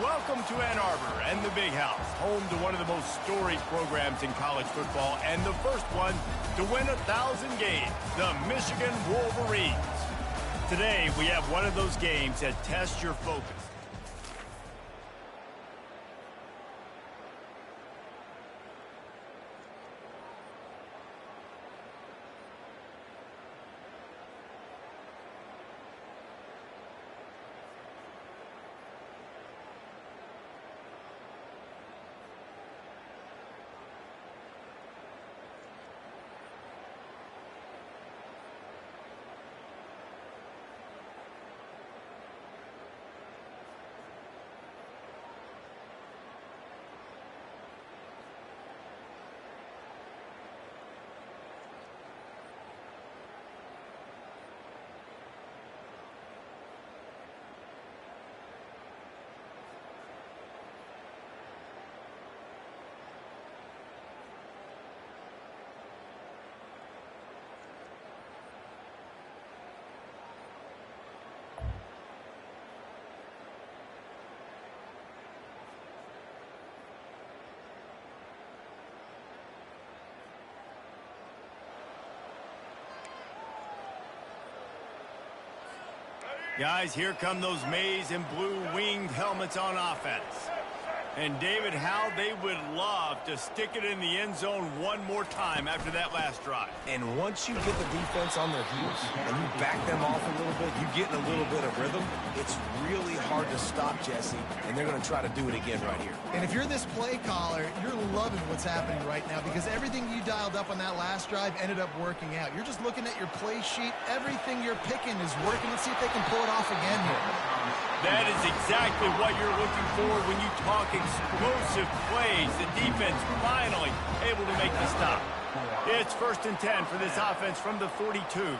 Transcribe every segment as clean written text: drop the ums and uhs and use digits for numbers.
Welcome to Ann Arbor and the Big House, home to one of the most storied programs in college football and the first one to win 1,000 games, the Michigan Wolverines. Today, we have one of those games that tests your focus. Guys, here come those maize and blue winged helmets on offense. And David, how they would love to stick it in the end zone one more time after that last drive. And once you get the defense on their heels and you back them off a little bit, you get in a little bit of rhythm, it's really hard to stop, Jesse, and they're going to try to do it again right here. And if you're this play caller, you're loving what's happening right now because everything you dialed up on that last drive ended up working out. You're just looking at your play sheet. Everything you're picking is working. Let's see if they can pull it off again here. That is exactly what you're looking for when you talk explosive plays. The defense finally able to make the stop. It's 1st and 10 for this offense from the 42.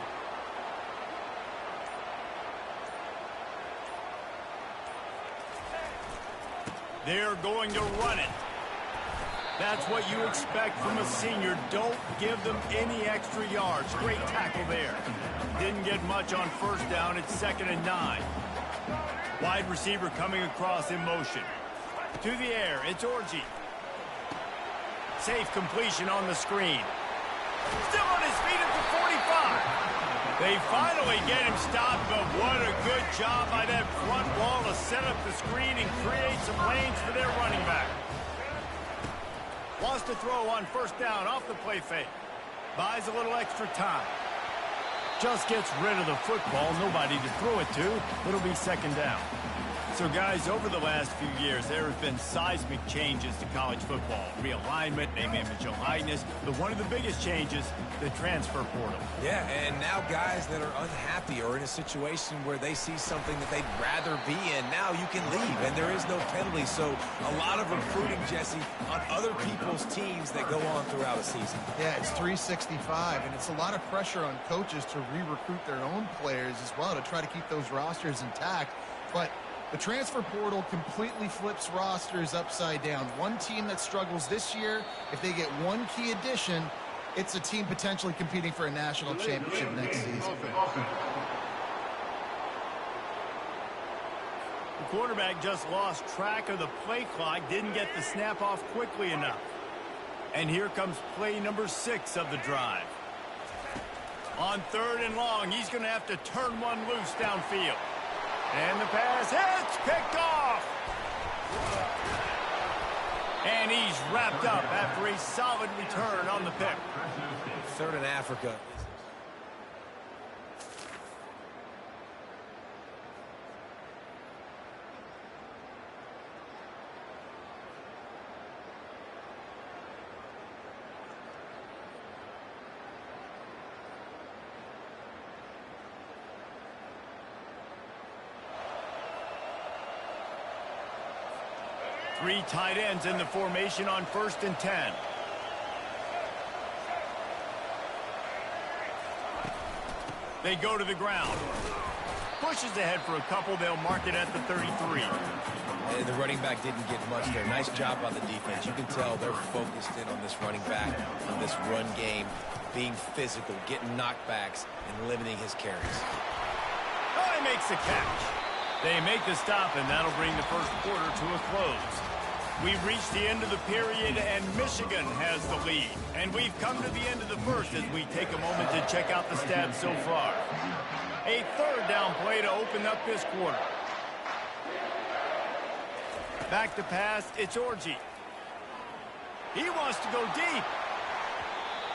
They're going to run it. That's what you expect from a senior. Don't give them any extra yards. Great tackle there. Didn't get much on 1st down. It's 2nd and 9. Wide receiver coming across in motion. To the air, it's Orji. Safe completion on the screen. Still on his feet at the 45. They finally get him stopped, but what a good job by that front wall to set up the screen and create some lanes for their running back. Wants to throw on 1st down off the play fake. Buys a little extra time. Just gets rid of the football, nobody to throw it to. It'll be 2nd down. So, guys, over the last few years, there have been seismic changes to college football. Realignment, name, image, and likeness. But one of the biggest changes, the transfer portal. Yeah, and now guys that are unhappy or in a situation where they see something that they'd rather be in, now you can leave, and there is no penalty. So a lot of recruiting, Jesse, on other people's teams that go on throughout a season. Yeah, it's 365, and it's a lot of pressure on coaches to re-recruit their own players as well to try to keep those rosters intact. But the transfer portal completely flips rosters upside down. One team that struggles this year, if they get one key addition, it's a team potentially competing for a national championship next season. The quarterback just lost track of the play clock, didn't get the snap off quickly enough. And here comes play number 6 of the drive. On 3rd and long, he's going to have to turn one loose downfield. And the pass hits, picked off. And he's wrapped up after a solid return on the pick. 3rd in Africa. Three tight ends in the formation on 1st and 10. They go to the ground. Pushes ahead for a couple. They'll mark it at the 33. And the running back didn't get much there. Nice job on the defense. You can tell they're focused in on this running back, on this run game, being physical, getting knockbacks, and limiting his carries. Oh, he makes the catch. They make the stop, and that'll bring the first quarter to a close. We've reached the end of the period, and Michigan has the lead. And we've come to the end of the first as we take a moment to check out the stats so far. A third down play to open up this quarter. Back to pass, it's Orji. He wants to go deep.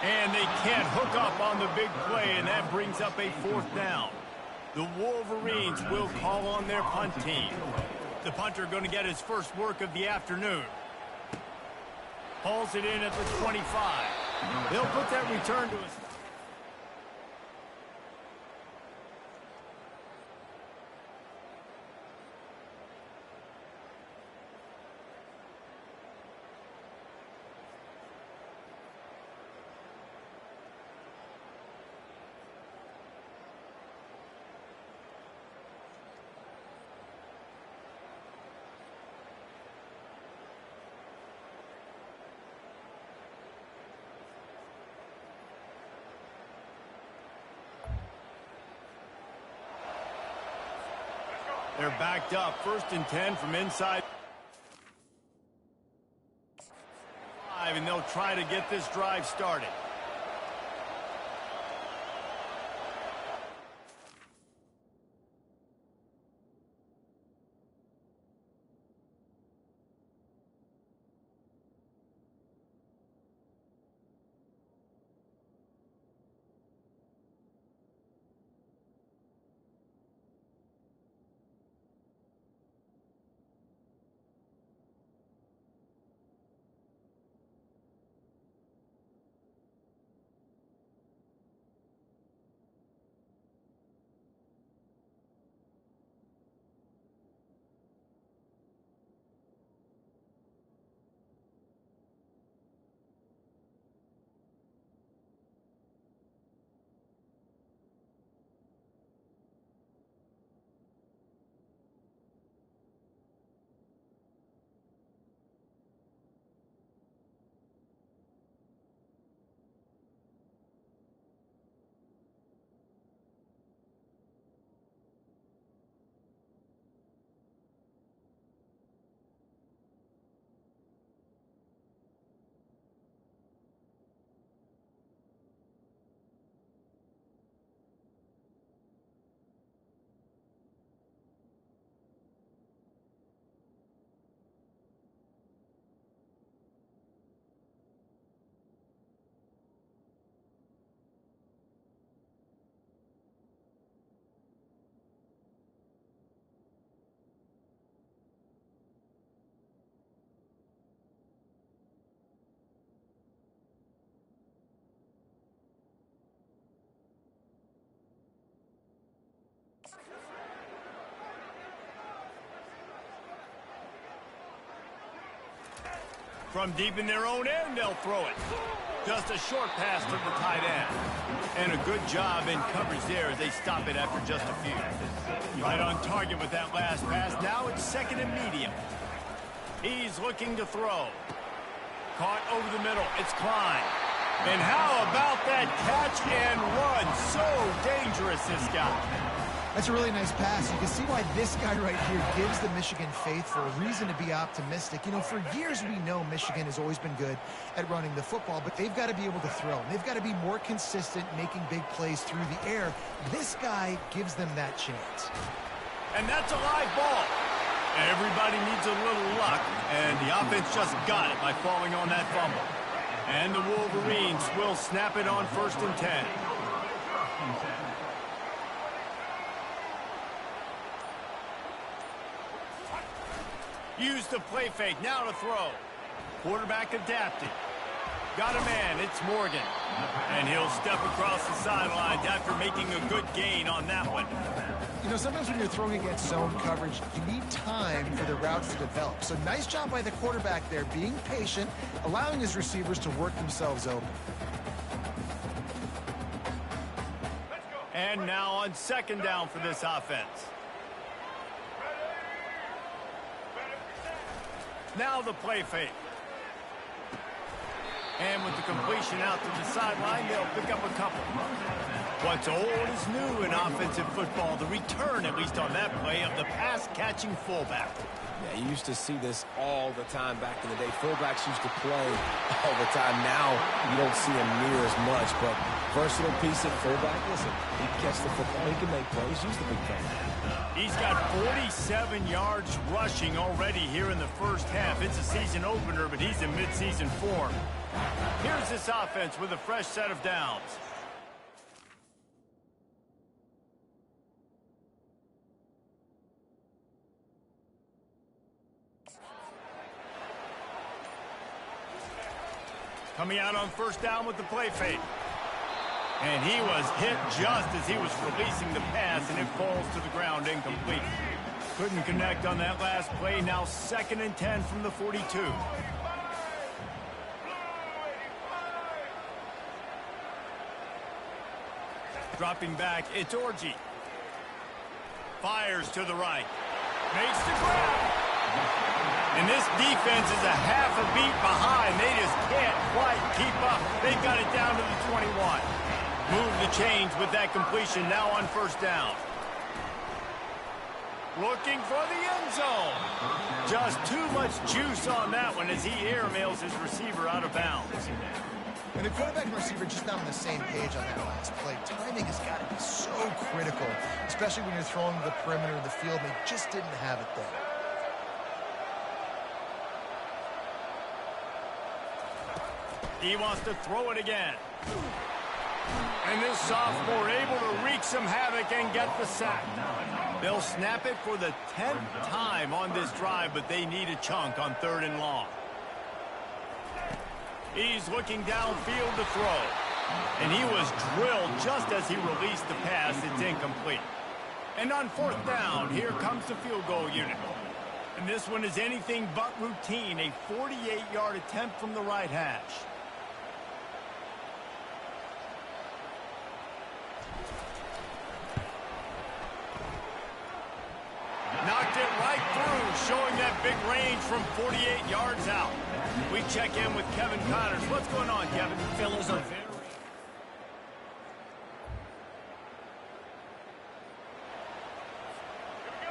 And they can't hook up on the big play, and that brings up a fourth down. The Wolverines will call on their punt team. The punter going to get his first work of the afternoon. Hauls it in at the 25. They'll put that return to us. They're backed up, 1st and 10 from inside 5, and they'll try to get this drive started. From deep in their own end, they'll throw it. Just a short pass to the tight end. And a good job in coverage there as they stop it after just a few. Right on target with that last pass. Now it's 2nd and medium. He's looking to throw. Caught over the middle. It's Klein. And how about that catch and run? So dangerous, this guy. That's a really nice pass. You can see why this guy right here gives the Michigan faith for a reason to be optimistic. You know, for years we know Michigan has always been good at running the football, but they've got to be able to throw. They've got to be more consistent making big plays through the air. This guy gives them that chance. And that's a live ball. Everybody needs a little luck, and the offense just got it by falling on that fumble. And the Wolverines will snap it on 1st and 10. Use the play fake, now to throw. Quarterback adapted. Got a man, it's Morgan. And he'll step across the sidelines after making a good gain on that one. You know, sometimes when you're throwing against zone coverage, you need time for the routes to develop. So nice job by the quarterback there, being patient, allowing his receivers to work themselves open. And now on 2nd down for this offense. Now the play fake. And with the completion out to the sideline, they'll pick up a couple. What's old is new in offensive football. The return, at least on that play, of the pass-catching fullback. Yeah, you used to see this all the time back in the day. Fullbacks used to play all the time. Now you don't see him near as much, but versatile piece at fullback. Listen, he can catch the football. He can make plays. Use the big play. He's got 47 yards rushing already here in the first half. It's a season opener, but he's in midseason form. Here's this offense with a fresh set of downs. Coming out on first down with the play fake. And he was hit just as he was releasing the pass, and it falls to the ground incomplete. Couldn't connect on that last play. Now 2nd and 10 from the 42. Dropping back, it's Orji. Fires to the right. Makes the grab. And this defense is a half a beat behind. They just can't quite keep up. They've got it down to the 21. Move the chains with that completion now on first down. Looking for the end zone. Just too much juice on that one as he airmails his receiver out of bounds. And the quarterback and receiver just not on the same page on that last play. Timing has got to be so critical, especially when you're throwing to the perimeter of the field. They just didn't have it there. He wants to throw it again. And this sophomore able to wreak some havoc and get the sack. They'll snap it for the 10th time on this drive, but they need a chunk on 3rd and long. He's looking downfield to throw. And he was drilled just as he released the pass. It's incomplete. And on 4th down, here comes the field goal unit. And this one is anything but routine. A 48-yard attempt from the right hash. Knocked it right through, showing that big range from 48 yards out. We check in with Kevin Connors. What's going on, Kevin? Fellas are very...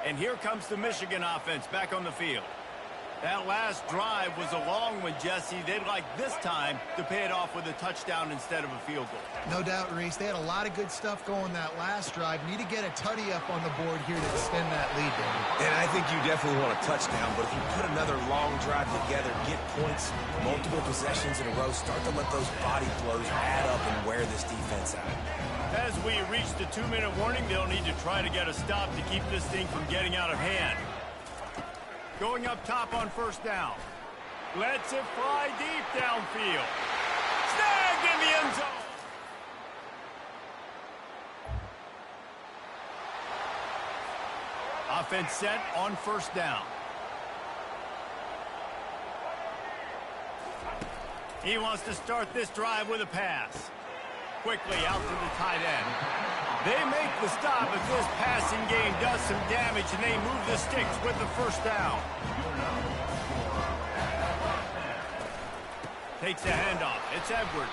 And here comes the Michigan offense back on the field. That last drive was a long one, Jesse. They'd like this time to pay it off with a touchdown instead of a field goal. No doubt, Reese. They had a lot of good stuff going that last drive. Need to get a tutty up on the board here to extend that lead, David. And I think you definitely want a touchdown, but if you put another long drive together, get points, multiple possessions in a row, start to let those body blows add up and wear this defense out. As we reach the 2-minute warning, they'll need to try to get a stop to keep this thing from getting out of hand. Going up top on first down. Lets it fly deep downfield. Snagged in the end zone. Offense set on first down. He wants to start this drive with a pass. Quickly out to the tight end. They make the stop, but this passing game does some damage, and they move the sticks with the first down. Takes the handoff. It's Edwards.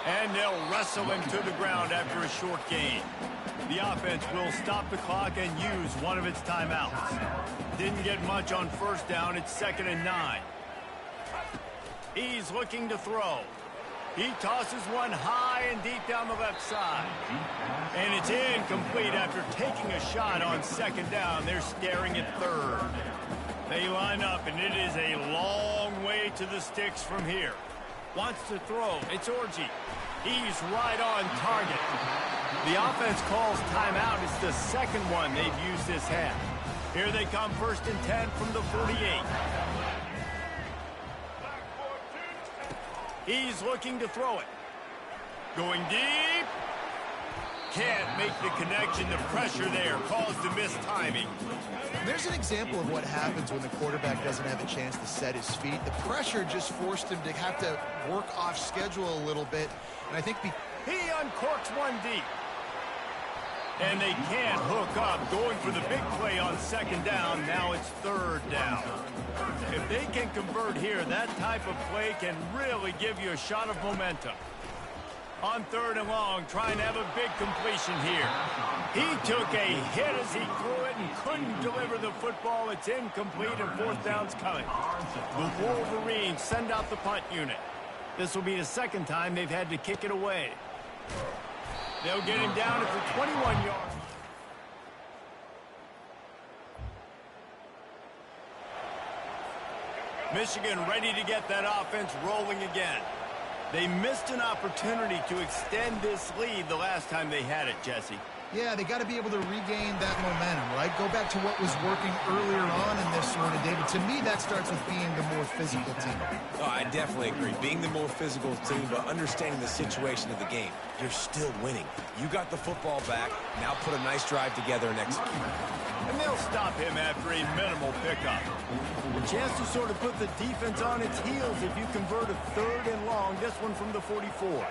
And they'll wrestle him to the ground after a short gain. The offense will stop the clock and use one of its timeouts. Didn't get much on first down. It's 2nd and 9. He's looking to throw. He tosses one high and deep down the left side. And it's incomplete after taking a shot on 2nd down. They're staring at 3rd. They line up, and it is a long way to the sticks from here. Wants to throw. It's Orji. He's right on target. The offense calls timeout. It's the second one they've used this half. Here they come, 1st and 10 from the 48. He's looking to throw it. Going deep. Can't make the connection. The pressure there caused the missed timing. There's an example of what happens when the quarterback doesn't have a chance to set his feet. The pressure just forced him to have to work off schedule a little bit. And I think he uncorks one deep. And they can't hook up, going for the big play on second down. Now it's third down. If they can convert here, that type of play can really give you a shot of momentum. On third and long, trying to have a big completion here. He took a hit as he threw it and couldn't deliver the football. It's incomplete and fourth down's coming. The Wolverines send out the punt unit. This will be the second time they've had to kick it away. They'll get him down at the 21 yards. Michigan ready to get that offense rolling again. They missed an opportunity to extend this lead the last time they had it, Jesse. Yeah, they got to be able to regain that momentum, right? Go back to what was working earlier on in this one. And, David, to me, that starts with being the more physical team. Oh, I definitely agree. Being the more physical team, but understanding the situation of the game. You're still winning. You got the football back. Now put a nice drive together and execute. And they'll stop him after a minimal pickup. A chance to sort of put the defense on its heels if you convert a third and long. This one from the 44.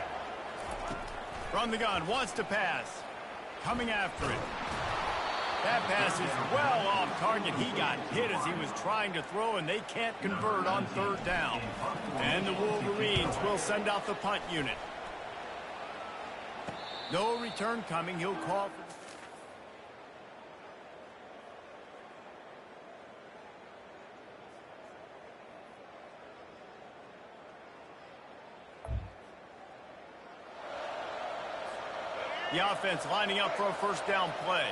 From the gun, wants to pass. Coming after it. That pass is well off target. He got hit as he was trying to throw, and they can't convert on third down. And the Wolverines will send out the punt unit. No return coming. He'll call for... The offense lining up for a first down play.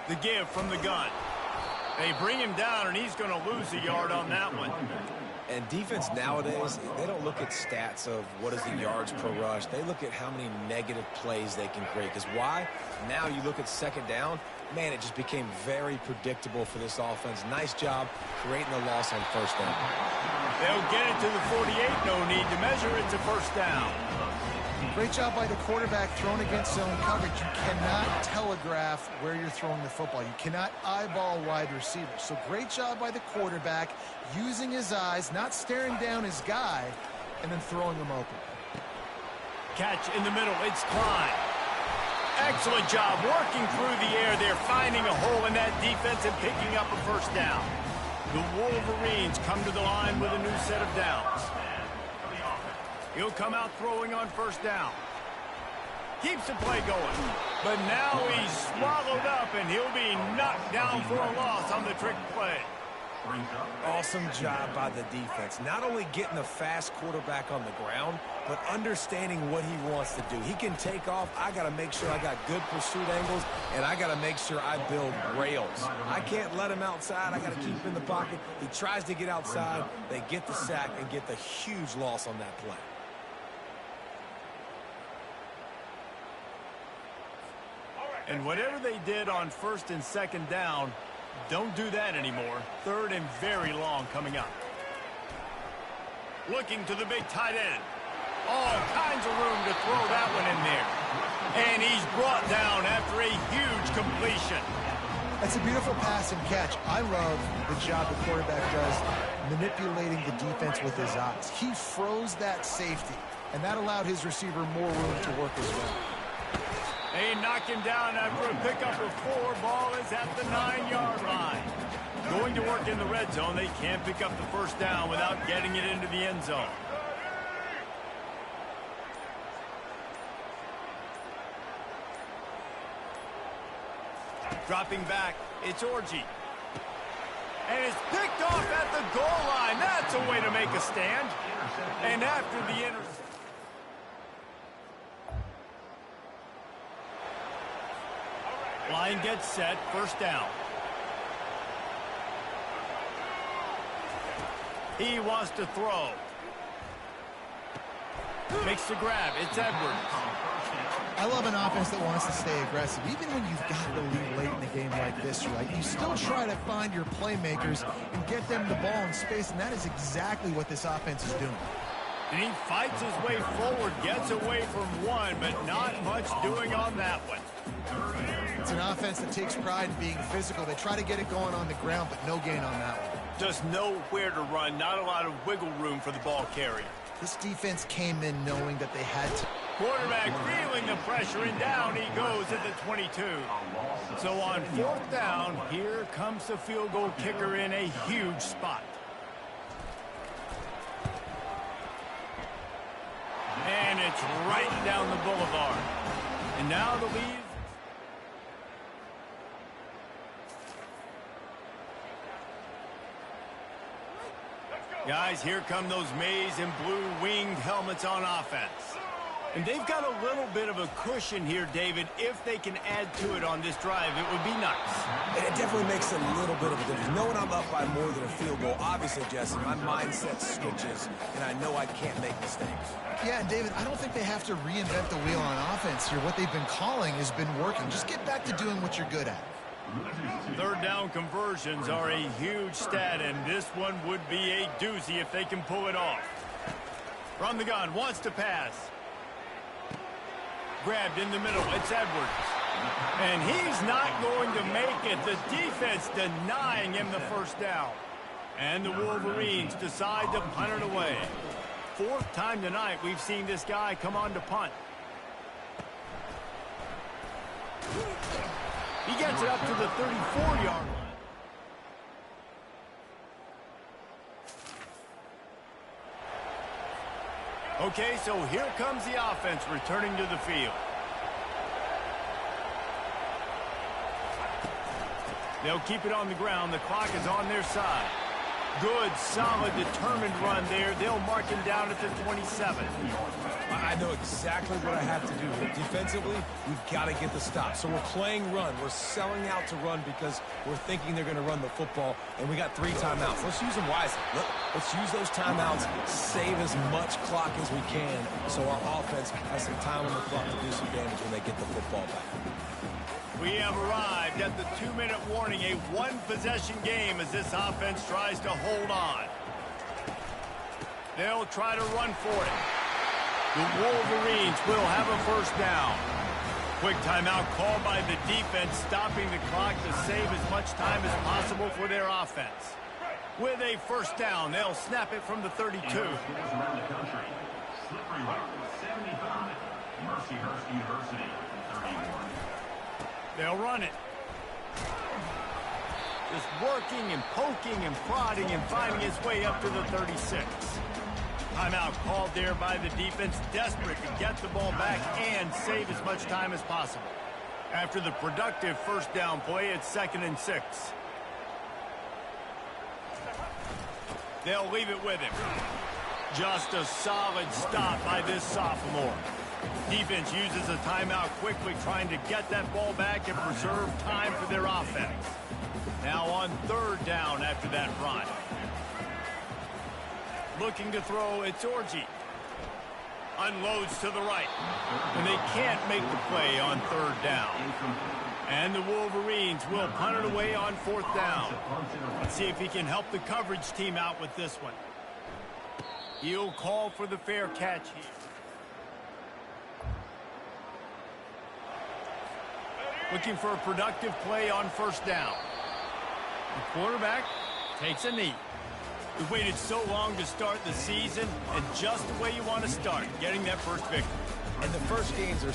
The give from the gun. They bring him down, and he's going to lose a yard on that one. And defense nowadays, they don't look at stats of what is the yards per rush. They look at how many negative plays they can create. Because why? Now you look at second down, man, it just became very predictable for this offense. Nice job creating the loss on first down. They'll get it to the 48. No need to measure. It's a first down. Great job by the quarterback thrown against zone coverage. You cannot telegraph where you're throwing the football. You cannot eyeball wide receivers. So great job by the quarterback using his eyes, not staring down his guy, and then throwing him open. Catch in the middle. It's Klein. Excellent job working through the air there, finding a hole in that defense and picking up a first down. The Wolverines come to the line with a new set of downs. He'll come out throwing on first down. Keeps the play going. But now he's swallowed up, and he'll be knocked down for a loss on the trick play. Awesome job by the defense. Not only getting a fast quarterback on the ground, but understanding what he wants to do. He can take off. I got to make sure I got good pursuit angles, and I got to make sure I build rails. I can't let him outside. I got to keep him in the pocket. He tries to get outside. They get the sack and get the huge loss on that play. And whatever they did on first and second down, don't do that anymore. Third and very long coming up. Looking to the big tight end. All kinds of room to throw that one in there. And he's brought down after a huge completion. That's a beautiful pass and catch. I love the job the quarterback does manipulating the defense with his eyes. He froze that safety, and that allowed his receiver more room to work as well. They knock him down after a pickup of 4. Ball is at the 9-yard line. Going to work in the red zone. They can't pick up the first down without getting it into the end zone. Dropping back, it's Orji. And it's picked off at the goal line. That's a way to make a stand. And after the interception. Line gets set, first down. He wants to throw. Makes the grab, it's Edwards. I love an offense that wants to stay aggressive. Even when you've got the lead late in a game like this, right? You still try to find your playmakers and get them the ball in space, and that is exactly what this offense is doing. And he fights his way forward, gets away from one, but not much doing on that one. It's an offense that takes pride in being physical. They try to get it going on the ground, but no gain on that one. Just nowhere to run, not a lot of wiggle room for the ball carrier. This defense came in knowing that they had to. Quarterback feeling the pressure, and down he goes at the 22. So on 4th down, here comes the field goal kicker in a huge spot. And it's right down the boulevard. And now the lead. Guys, here come those maize and blue winged helmets on offense. And they've got a little bit of a cushion here, David. If they can add to it on this drive, it would be nice. And it definitely makes a little bit of a difference. Knowing I'm up by more than a field goal, obviously, Jesse, my mindset switches, and I know I can't make mistakes. Yeah, and David, I don't think they have to reinvent the wheel on offense here. What they've been calling has been working. Just get back to doing what you're good at. 3rd down conversions are a huge stat, and this one would be a doozy if they can pull it off. From the gun, wants to pass. Grabbed in the middle, it's Edwards. And he's not going to make it. The defense denying him the 1st down. And the Wolverines decide to punt it away. 4th time tonight we've seen this guy come on to punt. He gets it up to the 34-yard line. Okay, so here comes the offense returning to the field. They'll keep it on the ground. The clock is on their side. Good, solid, determined run there. They'll mark him down at the 27. I know exactly what I have to do here. Defensively, we've got to get the stop. So we're playing run. We're selling out to run because we're thinking they're going to run the football, and we got 3 timeouts. Let's use them wisely. Let's use those timeouts, save as much clock as we can so our offense has some time on the clock to do some damage when they get the football back. We have arrived at the 2-minute warning, a 1-possession game as this offense tries to hold on. They'll try to run for it. The Wolverines will have a 1st down. Quick timeout called by the defense, stopping the clock to save as much time as possible for their offense. With a 1st down, they'll snap it from the 32. Around the country. Slippery Rock, 75. Mercyhurst University, 31. They'll run it. Just working and poking and prodding and finding his way up to the 36. Timeout called there by the defense, desperate to get the ball back and save as much time as possible. After the productive 1st down play, it's 2nd and 6. They'll leave it with him. Just a solid stop by this sophomore. Defense uses a timeout quickly, trying to get that ball back and preserve time for their offense. Now on 3rd down after that run. Looking to throw, it's Orji. Unloads to the right. And they can't make the play on 3rd down. And the Wolverines will punt it away on 4th down. Let's see if he can help the coverage team out with this one. He'll call for the fair catch here. Looking for a productive play on 1st down. The quarterback takes a knee. We've waited so long to start the season, and just the way you want to start, getting that 1st victory. And the first games are